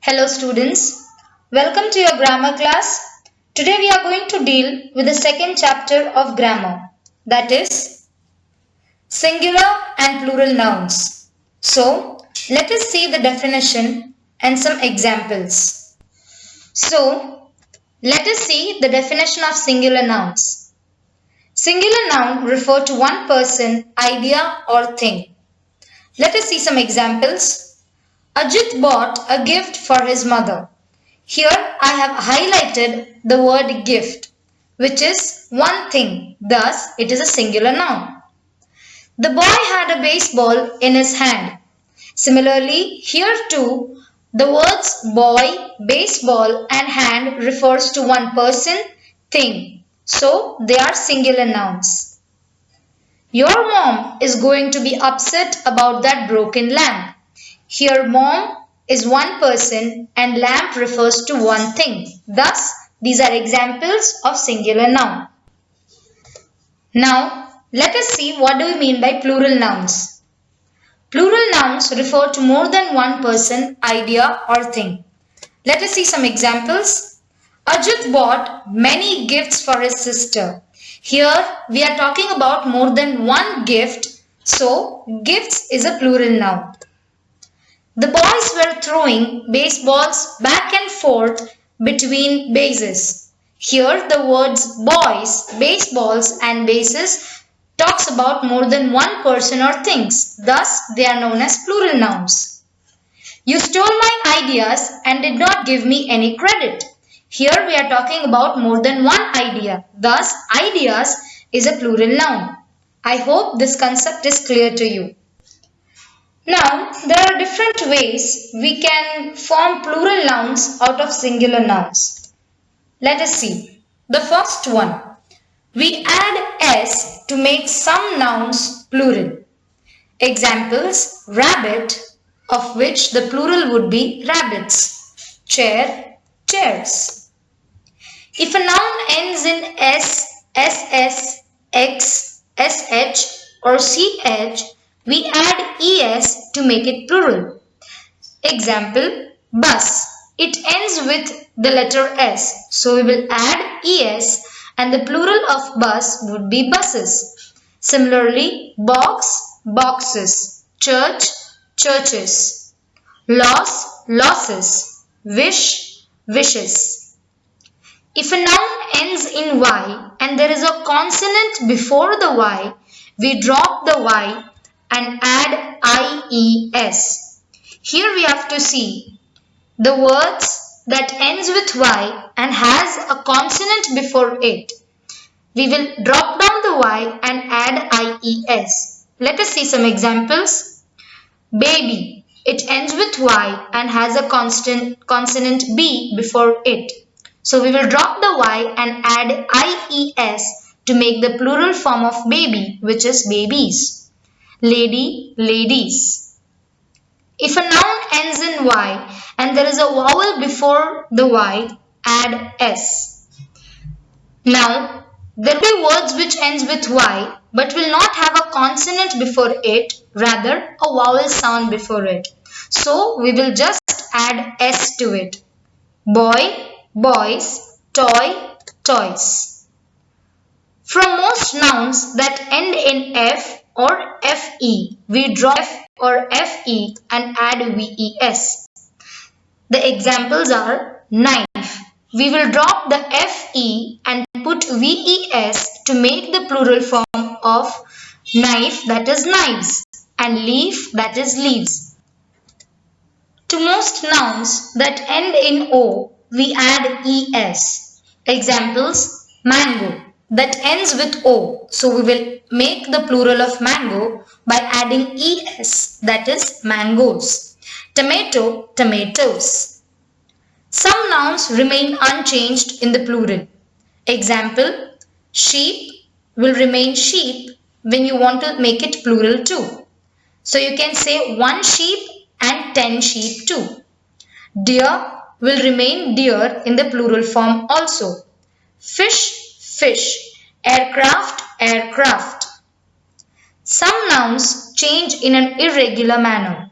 Hello students, welcome to your grammar class. Today we are going to deal with the second chapter of grammar, that is singular and plural nouns. So let us see the definition and some examples. So let us see the definition of singular nouns. Singular noun refer to one person, idea or thing. Let us see some examples. Ajit bought a gift for his mother. Here I have highlighted the word gift, which is one thing, thus it is a singular noun. The boy had a baseball in his hand. Similarly, here too, the words boy, baseball and hand refers to one person, thing. So they are singular nouns. Your mom is going to be upset about that broken lamp. Here mom is one person and lamp refers to one thing. Thus, these are examples of singular noun. Now, let us see what do we mean by plural nouns. Plural nouns refer to more than one person, idea or thing. Let us see some examples. Ajit bought many gifts for his sister. Here we are talking about more than one gift, so gifts is a plural noun. The boys were throwing baseballs back and forth between bases. Here the words boys, baseballs and bases talks about more than one person or things. Thus they are known as plural nouns. You stole my ideas and did not give me any credit. Here we are talking about more than one idea. Thus ideas is a plural noun. I hope this concept is clear to you. Now, there are different ways we can form plural nouns out of singular nouns. Let us see. The first one, we add s to make some nouns plural. Examples, rabbit, of which the plural would be rabbits, chair, chairs. If a noun ends in s, ss, x, sh or ch, we add es to make it plural. Example, bus. It ends with the letter s, so we will add es and the plural of bus would be buses. Similarly, box, boxes, church, churches, loss, losses, wish, wishes. If a noun ends in y and there is a consonant before the y, we drop the y and add ies. Here we have to see the words that ends with y and has a consonant before it. We will drop down the y and add ies. Let us see some examples. Baby. It ends with y and has a consonant b before it. So we will drop the y and add ies to make the plural form of baby, which is babies. Lady, ladies. If a noun ends in y and there is a vowel before the y, add s. Now, there will be words which ends with y but will not have a consonant before it, rather a vowel sound before it. So, we will just add s to it. Boy, boys, toy, toys. From most nouns that end in f or fe, we drop f or fe and add ves. The examples are knife. We will drop the fe and put ves to make the plural form of knife, that is knives, and leaf, that is leaves. To most nouns that end in o, we add es. Examples, mango. That ends with o, so we will make the plural of mango by adding es, that is mangoes. Tomato, tomatoes. Some nouns remain unchanged in the plural. Example, sheep will remain sheep when you want to make it plural too. So you can say 1 sheep and 10 sheep too. Deer will remain deer in the plural form also. Fish, fish, aircraft, aircraft. Some nouns change in an irregular manner.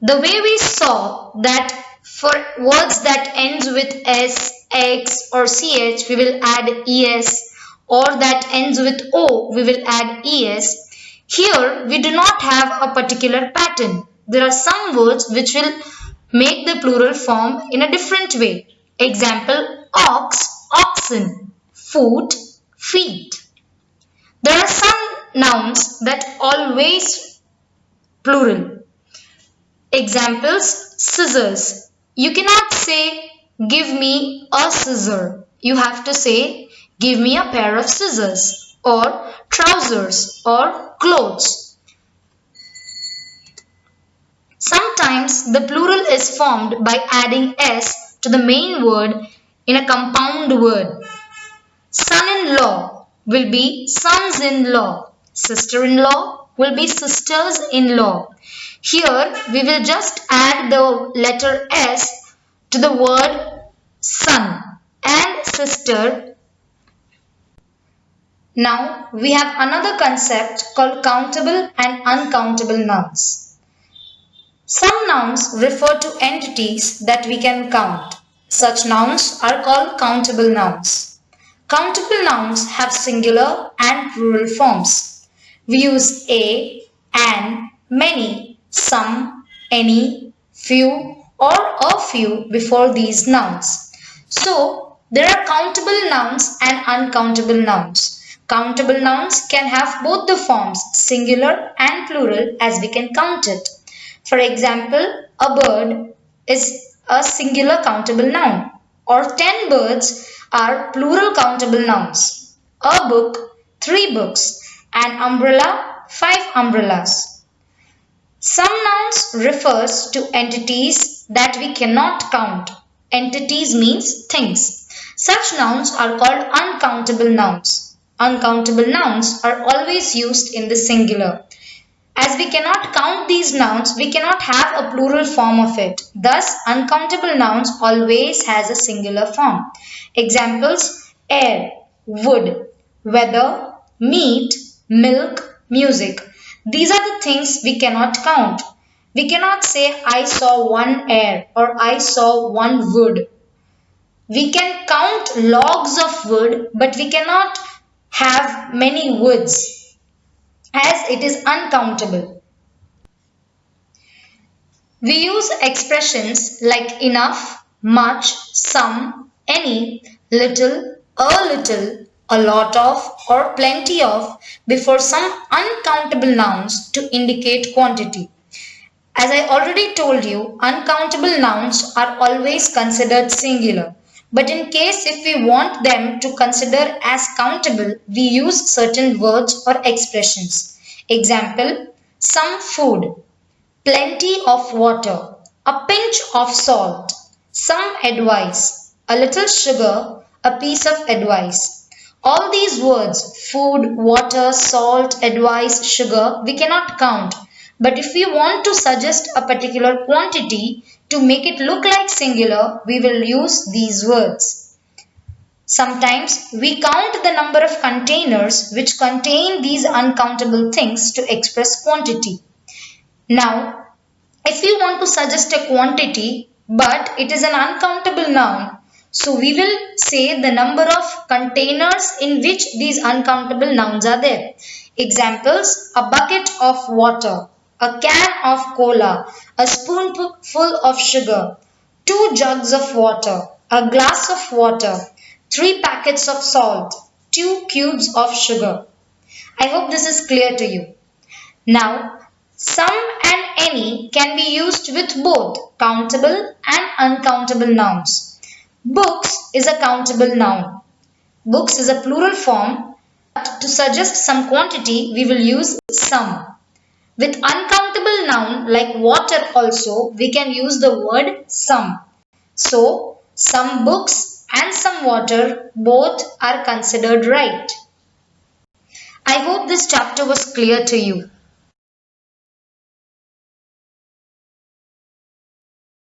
The way we saw that For words that ends with s, x or ch, we will add es, or that ends with o, we will add es. Here we do not have a particular pattern. There are some words which will make the plural form in a different way. Example, ox, oxen, foot, feet. There are some nouns that always plural. Examples, scissors. You cannot say, give me a scissor. You have to say, give me a pair of scissors, or trousers, or clothes. Sometimes the plural is formed by adding s to the main word in a compound word. Son-in-law will be sons-in-law. Sister-in-law will be sisters-in-law. Here we will just add the letter S to the word son and sister. Now we have another concept called countable and uncountable nouns. Some nouns refer to entities that we can count. Such nouns are called countable nouns. Countable nouns have singular and plural forms. We use a, an, many, some, any, few or a few before these nouns. So, there are countable nouns and uncountable nouns. Countable nouns can have both the forms singular and plural as we can count it. For example, a bird is a singular countable noun, or 10 birds are plural countable nouns. A book, 3 books, an umbrella, 5 umbrellas. Some nouns refers to entities that we cannot count. Entities means things. Such nouns are called uncountable nouns. Uncountable nouns are always used in the singular. As we cannot count these nouns, we cannot have a plural form of it. Thus, uncountable nouns always has a singular form. Examples, air, wood, weather, meat, milk, music. These are the things we cannot count. We cannot say, I saw one air or I saw one wood. We can count logs of wood, but we cannot have many woods, as it is uncountable. We use expressions like enough, much, some, any, little, a lot of, or plenty of before some uncountable nouns to indicate quantity. As I already told you, uncountable nouns are always considered singular. But in case if we want them to consider as countable, we use certain words or expressions. Example, some food, plenty of water, a pinch of salt, some advice, a little sugar, a piece of advice. All these words, food, water, salt, advice, sugar, we cannot count. But if we want to suggest a particular quantity to make it look like singular, we will use these words. Sometimes we count the number of containers which contain these uncountable things to express quantity. Now, if we want to suggest a quantity but it is an uncountable noun, so we will say the number of containers in which these uncountable nouns are there. Examples, a bucket of water, a can of cola, a spoonful of sugar, 2 jugs of water, a glass of water, 3 packets of salt, 2 cubes of sugar. I hope this is clear to you. Now, some and any can be used with both countable and uncountable nouns. Books is a countable noun. Books is a plural form. But to suggest some quantity, we will use some. With uncountable noun like water also, we can use the word some. So, some books and some water both are considered right. I hope this chapter was clear to you.